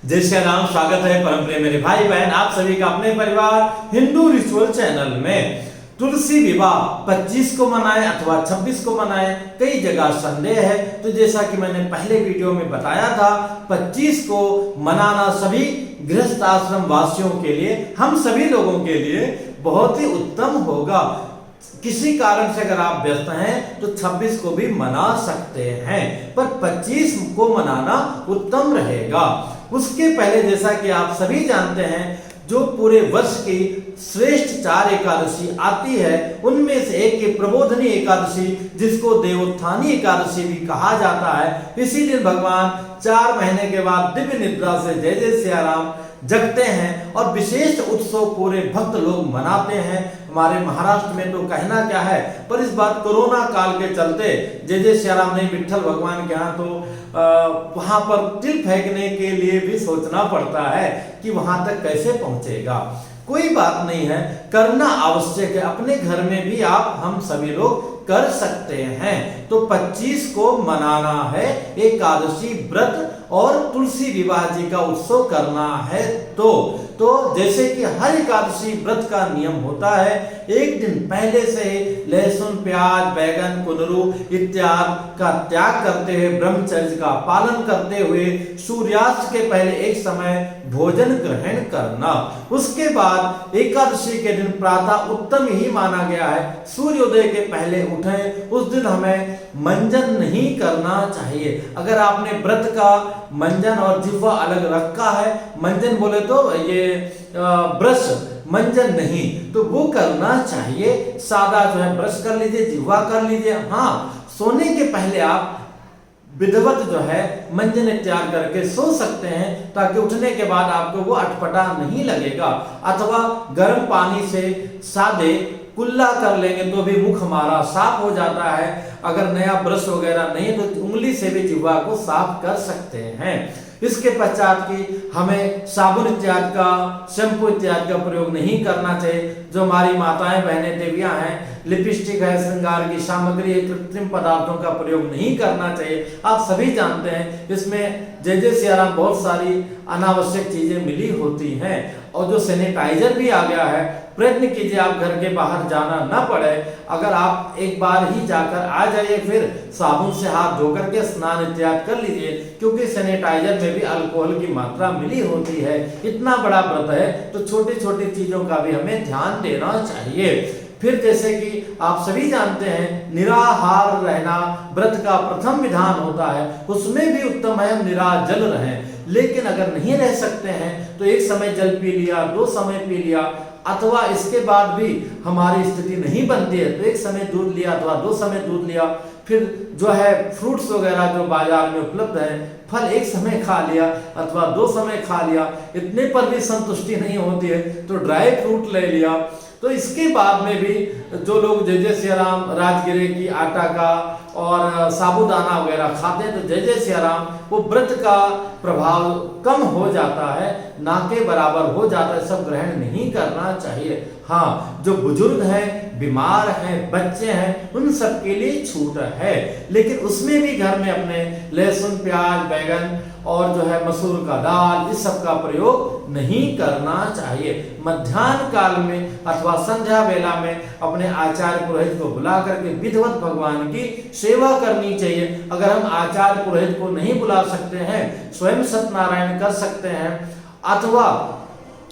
जय श्री राम। स्वागत है परम प्रिय मेरे भाई बहन आप सभी का अपने परिवार हिंदू रिचुअल चैनल में। तुलसी विवाह 25 को मनाएं अथवा 26 को मनाएं, कई जगह संदेह है। तो जैसा कि मैंने पहले वीडियो में बताया था, 25 को मनाना सभी गृहस्थ आश्रम वासियों के लिए, हम सभी लोगों के लिए बहुत ही उत्तम होगा। किसी कारण से अगर आप व्यस्त हैं तो 26 को भी मना सकते हैं, पर 25 को मनाना उत्तम रहेगा। उसके पहले जैसा कि आप सभी जानते हैं, जो पूरे वर्ष की श्रेष्ठ 4 एकादशी आती है, उनमें से एक की प्रबोधनी एकादशी, जिसको देवोत्थानी एकादशी भी कहा जाता है। इसी दिन भगवान 4 महीने के बाद दिव्य निद्रा से जय जय सिया राम जगते हैं और विशेष उत्सव पूरे भक्त लोग मनाते हैं। हमारे महाराष्ट्र में तो कहना क्या है, पर इस बार कोरोना काल के चलते जय जय सिया राम नहीं, विठ्ठल भगवान के यहाँ तो वहां पर तिल फेंकने के लिए भी सोचना पड़ता है कि वहां तक कैसे पहुंचेगा। कोई बात नहीं है, करना आवश्यक है। अपने घर में भी आप हम सभी लोग कर सकते हैं। तो 25 को मनाना है एकादशी व्रत और तुलसी विवाह जी का उत्सव करना है। तो जैसे कि हर एकादशी व्रत का नियम होता है, एक दिन पहले से लहसुन, प्याज, बैगन, कुंदरू इत्यादि का त्याग करते हुए, ब्रह्मचर्य का पालन करते हुए सूर्यास्त के पहले एक समय भोजन ग्रहण करना। उसके बाद एकादशी के दिन प्रातः उत्तम ही माना गया है, सूर्योदय के पहले उठें। उस दिन हमें मंजन नहीं करना चाहिए। अगर आपने व्रत का मंजन और जिह्वा अलग रखा है, मंजन बोले तो ये ब्रश, मंजन नहीं, तो वो करना चाहिए। सादा जो है ब्रश कर लीजिए, जिह्वा कर लीजिए। हाँ, सोने के पहले आप विधिवत जो है मंजन इत्याग करके सो सकते हैं, ताकि उठने के बाद आपको वो अटपटा नहीं लगेगा। अथवा गर्म पानी से सादे कुल्ला कर लेंगे तो भी मुख हमारा साफ हो जाता है। अगर नया ब्रश वगैरह नहीं तो उंगली से भी जिह्वा को साफ कर सकते हैं। इसके पश्चात की हमें साबुन इत्यादि का, शैम्पू इत्यादि का प्रयोग नहीं करना चाहिए। जो हमारी माताएं बहनें देवियां हैं, लिपस्टिक है, श्रृंगार की सामग्री, कृत्रिम पदार्थों का प्रयोग नहीं करना चाहिए। आप सभी जानते हैं इसमें जय जय सिया राम बहुत सारी अनावश्यक चीजें मिली होती हैं। और जो सैनिटाइजर भी आ गया है, प्रयत्न कीजिए आप घर के बाहर जाना ना पड़े। अगर आप एक बार ही जाकर आ जाइए, फिर साबुन से हाथ धोकर के स्नान इत्यादि कर लीजिए, क्योंकि सैनिटाइजर में भी अल्कोहल की मात्रा मिली होती है। इतना बड़ा व्रत है तो छोटी छोटी चीजों का भी हमें ध्यान देना चाहिए। फिर जैसे कि आप सभी जानते हैं, निराहार रहना व्रत का प्रथम विधान होता है। उसमें भी उत्तम है हम निराजल रहें। लेकिन अगर नहीं रह सकते हैं तो एक समय जल पी लिया, 2 समय पी लिया, अथवा इसके बाद भी हमारी स्थिति नहीं बनती है तो एक समय दूध लिया अथवा 2 समय दूध लिया। फिर जो है फ्रूट्स वगैरह जो बाजार में उपलब्ध है, फल एक समय खा लिया अथवा 2 समय खा लिया। इतने पर भी संतुष्टि नहीं होती है तो ड्राई फ्रूट ले लिया। तो इसके बाद में भी जो लोग जय जय सिया राम, राजगिरे की आटा का और साबूदाना वगैरह खाते हैं, तो जय जय सिया राम वो व्रत का प्रभाव कम हो जाता है, ना के बराबर हो जाता है। सब ग्रहण नहीं करना चाहिए। हाँ, जो बुजुर्ग हैं, बीमार हैं, बच्चे हैं, उन सब के लिए छूट है। लेकिन उसमें भी घर में अपने लहसुन, प्याज, बैगन और जो है मसूर का दाल, इस सब का प्रयोग नहीं करना चाहिए। मध्याह्न काल में अथवा संध्या वेला में अपने आचार्य पुरोहित को बुला करके विधिवत भगवान की सेवा करनी चाहिए। अगर हम आचार्य पुरोहित को नहीं बुला सकते हैं, स्वयं सत्यनारायण कर सकते हैं, अथवा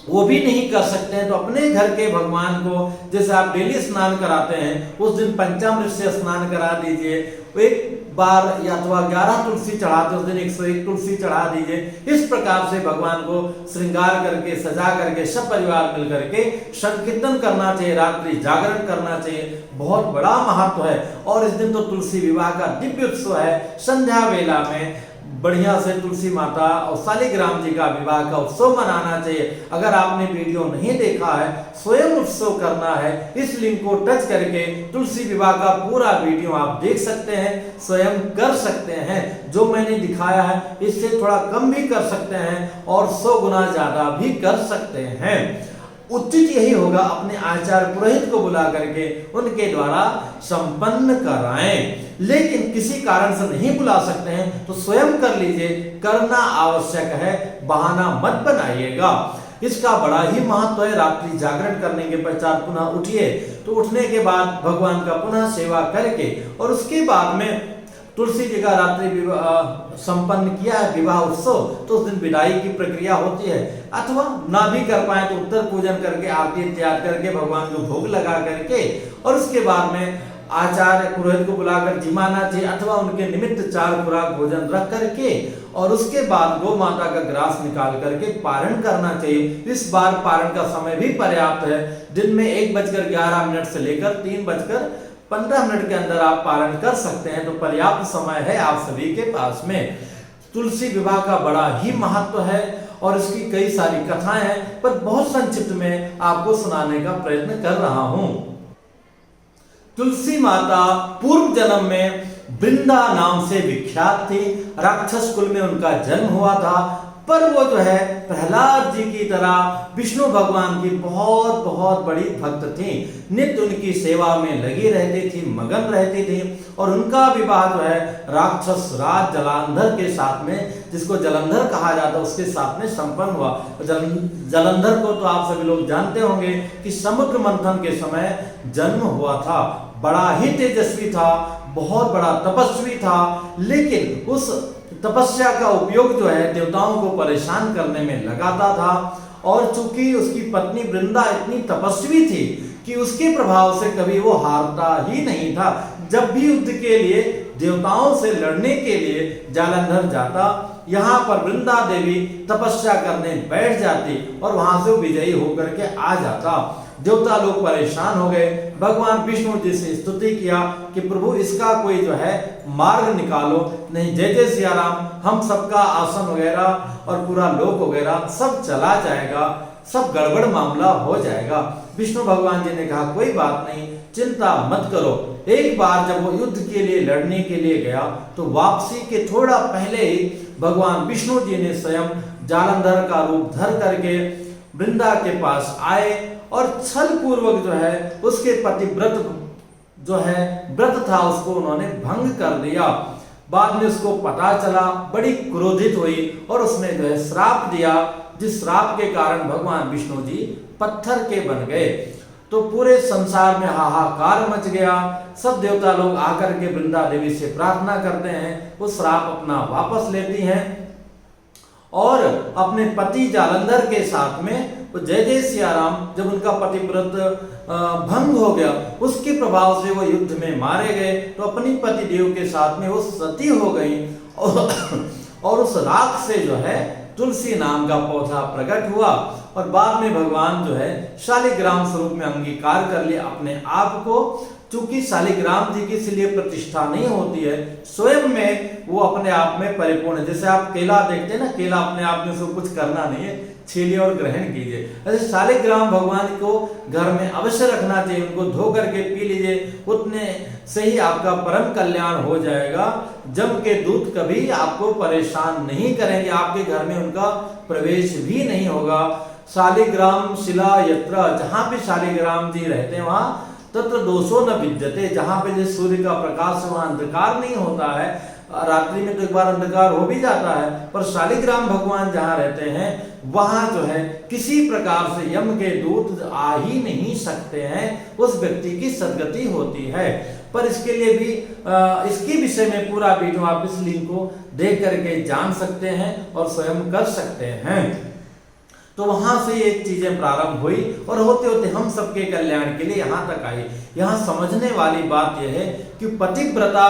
वो भी नहीं कर सकते हैं तो अपने घर के भगवान को, जैसे आप डेली स्नान कराते हैं, उस दिन पंचामृत से स्नान करा दीजिए। एक बार या अथवा 11 तुलसी चढ़ाते उस दिन 101 तुलसी चढ़ा दीजिए। इस प्रकार से भगवान को श्रृंगार करके, सजा करके, सब परिवार मिल करके संकीर्तन करना चाहिए, रात्रि जागरण करना चाहिए। बहुत बड़ा महत्व है। और इस दिन तो तुलसी विवाह का दिव्य उत्सव है। संध्या वेला में बढ़िया से तुलसी माता और शालिग्राम जी का विवाह का उत्सव मनाना चाहिए। अगर आपने वीडियो नहीं देखा है, स्वयं उत्सव करना है, इस लिंक को टच करके तुलसी विवाह का पूरा वीडियो आप देख सकते हैं, स्वयं कर सकते हैं। जो मैंने दिखाया है इससे थोड़ा कम भी कर सकते हैं और 100 गुना ज्यादा भी कर सकते हैं। उचित यही होगा अपने आचार्य पुरोहित को बुला करके उनके द्वारा संपन्न कराएं। लेकिन किसी कारण से नहीं बुला सकते हैं तो स्वयं कर लीजिए, करना आवश्यक है, बहाना मत बनाइएगा। इसका बड़ा ही महत्व है। रात्रि जागरण करने के पश्चात पुनः उठिए, तो उठने के बाद भगवान का पुनः सेवा करके और उसके बाद में तुलसी जी का रात्रि संपन्न किया है विवाह उत्सव, तो उस दिन विदाई की प्रक्रिया होती है। अथवा ना भी कर पाए तो उत्तर पूजन करके आरती इत्यादि करके भगवान को भोग लगा करके और उसके बाद में आचार्य पुरोहित को बुलाकर जिमाना चाहिए अथवा उनके निमित्त 4 खुराक भोजन रख करके और उसके बाद गौ माता का ग्रास निकाल करके पारण करना चाहिए। इस बार पारण का समय भी पर्याप्त है। दिन में 1:11 से लेकर 3:15 के अंदर आप पारण कर सकते हैं, तो पर्याप्त समय है आप सभी के पास में। तुलसी विवाह का बड़ा ही महत्व है और इसकी कई सारी कथाएं हैं, पर बहुत संक्षिप्त में आपको सुनाने का प्रयत्न कर रहा हूं। तुलसी माता पूर्व जन्म में वृंदा नाम से विख्यात थी। राक्षस कुल में उनका जन्म हुआ था, पर वो जो है प्रहलाद जी की तरह विष्णु भगवान की बहुत बहुत बड़ी भक्त थी। नित्य उनकी सेवा में लगी रहती थी, मगन रहती थी और उनका विवाह जो है राक्षस राज जलंधर के साथ में, जिसको जलंधर कहा जाता है, उसके साथ में संपन्न हुआ। जलंधर को तो आप सभी लोग जानते होंगे कि समुद्र मंथन के समय जन्म हुआ था। बड़ा ही तेजस्वी था, बहुत बड़ा तपस्वी था, लेकिन उस तपस्या का उपयोग जो है देवताओं को परेशान करने में लगाता था। और चूंकि उसकी पत्नी वृंदा इतनी तपस्वी थी कि उसके प्रभाव से कभी वो हारता ही नहीं था। जब भी युद्ध के लिए देवताओं से लड़ने के लिए जालंधर जाता, यहाँ पर वृंदा देवी तपस्या करने बैठ जाती और वहां से विजयी होकर के आ जाता। देवता लोग परेशान हो गए, भगवान विष्णु जी से स्तुति किया कि प्रभु इसका कोई जो है मार्ग निकालो, नहीं जय जय सिया राम, हम सबका आसन वगैरह और पूरा लोक वगैरह सब चला जाएगा, सब गड़बड़ मामला हो जाएगा। विष्णु भगवान जी ने कहा कोई बात नहीं, चिंता मत करो। एक बार जब वो युद्ध के लिए लड़ने के लिए गया तो वापसी के थोड़ा पहले ही भगवान विष्णु जी ने स्वयं जालंधर का रूप धर करके वृंदा के पास आए और छल पूर्वक जो है उसके पतिव्रत जो है व्रत था उसको उन्होंने भंग कर दिया। बाद में उसको पता चला, बड़ी क्रोधित हुई और उसने जो है श्राप दिया, जिस श्राप के कारण भगवान विष्णु जी पत्थर के बन गए। तो पूरे संसार में हाहाकार मच गया। सब देवता लोग आकर के वृंदा देवी से प्रार्थना करते हैं, वो श्राप अपना वापस लेती हैं और अपने पति जालंधर के साथ में वो जय जय सिया राम, जब उनका पतिव्रत भंग हो गया उसके प्रभाव से वो युद्ध में मारे गए, तो अपनी पति देव के साथ में वो सती हो गई और उस राख से जो है तुलसी नाम का पौधा प्रकट हुआ और बाद में भगवान जो है शालिग्राम स्वरूप में अंगीकार कर लिया अपने आप को। चूंकि शालिग्राम जी की इसलिए प्रतिष्ठा नहीं होती है, स्वयं में वो अपने आप में परिपूर्ण है। जैसे आप केला देखते हैं ना, केला अपने आप में उसको कुछ करना नहीं है, छीलिए और ग्रहण कीजिए। ऐसे शालिग्राम भगवान को घर में अवश्य रखना चाहिए, उनको धो करके पी लीजिए, उतने से ही आपका परम कल्याण हो जाएगा। जम के दूत कभी आपको परेशान नहीं करेंगे, आपके घर में उनका प्रवेश भी नहीं होगा। शालिग्राम शिला यत्र, जहां भी शालिग्राम जी रहते हैं वहां तत्र दोषो न विद्यते, जहां पे जो सूर्य का प्रकाश वहां अंधकार नहीं होता है। रात्रि में तो एक बार अंधकार हो भी जाता है, पर शालिग्राम भगवान जहां रहते हैं वहां जो है किसी प्रकार से यम के दूत आ ही नहीं सकते हैं, उस व्यक्ति की सदगति होती है। पर इसके लिए भी इसके विषय में पूरा वीडियो आप इस लिंक को देख करके जान सकते हैं और स्वयं कर सकते हैं। तो वहां से ये चीजें प्रारंभ हुई और होते होते हम सबके कल्याण के लिए यहाँ तक आई। यहाँ समझने वाली बात यह है कि पतिव्रता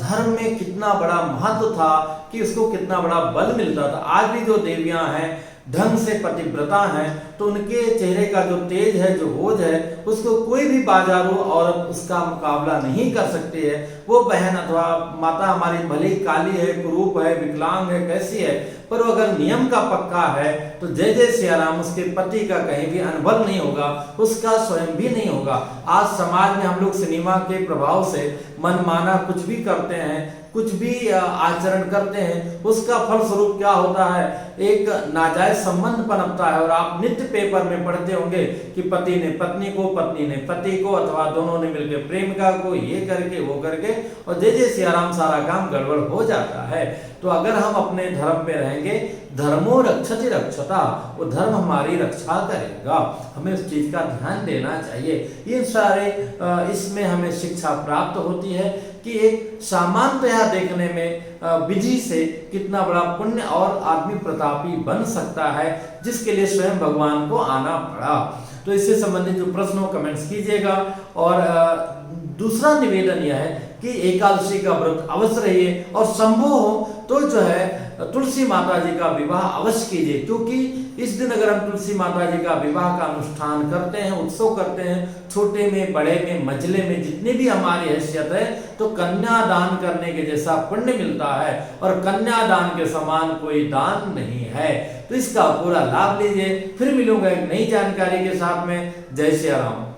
धर्म में कितना बड़ा महत्व था, कि उसको कितना बड़ा बल मिलता था। आज भी जो देवियां हैं ढंग से पतिव्रता हैं, तो उनके चेहरे का जो तेज है, जो ओज है, उसको कोई भी बाजारू औरत उसका मुकाबला नहीं कर सकती है। वो बहन अथवा माता हमारी भले ही काली है, कुरूप है, विकलांग है, कैसी है, पर वो अगर नियम का पक्का है तो जय जय सिया राम, उसके पति का कहीं भी अनबल नहीं होगा, उसका स्वयं भी नहीं होगा। आज समाज में हम लोग सिनेमा के प्रभाव से मनमाना कुछ भी करते हैं, कुछ भी आचरण करते हैं, उसका फलस्वरूप क्या होता है, एक नाजायज संबंध पनपता है। और आप नित्य पेपर में पढ़ते होंगे कि पति ने पत्नी को, पत्नी ने पति को, अथवा दोनों ने मिलकर प्रेमिका को, ये करके वो करके, और जय जय सिया राम सारा काम गड़बड़ हो जाता है। तो अगर हम अपने धर्म पे रहेंगे, धर्मो रक्षति रक्षता, वो धर्म हमारी रक्षा करेगा, हमें उस चीज का ध्यान देना चाहिए। ये सारे इसमें हमें शिक्षा प्राप्त होती है कि एक सामान्यतया देखने में विधि से कितना बड़ा पुण्य और आदमी प्रतापी बन सकता है, जिसके लिए स्वयं भगवान को आना पड़ा। तो इससे संबंधित जो प्रश्न हो कमेंट्स कीजिएगा। और दूसरा निवेदन यह है कि एकादशी का व्रत अवश्य रहिए, और संभव हो तो जो है तुलसी माता जी का विवाह अवश्य कीजिए, क्योंकि इस दिन अगर हम तुलसी माता जी का विवाह का अनुष्ठान करते हैं, उत्सव करते हैं, छोटे में, बड़े में, मझले में, जितनी भी हमारी हैसियत है, तो कन्यादान करने के जैसा पुण्य मिलता है, और कन्यादान के समान कोई दान नहीं है। तो इसका पूरा लाभ लीजिए। फिर मिलूंगा एक नई जानकारी के साथ में। जय श्री राम।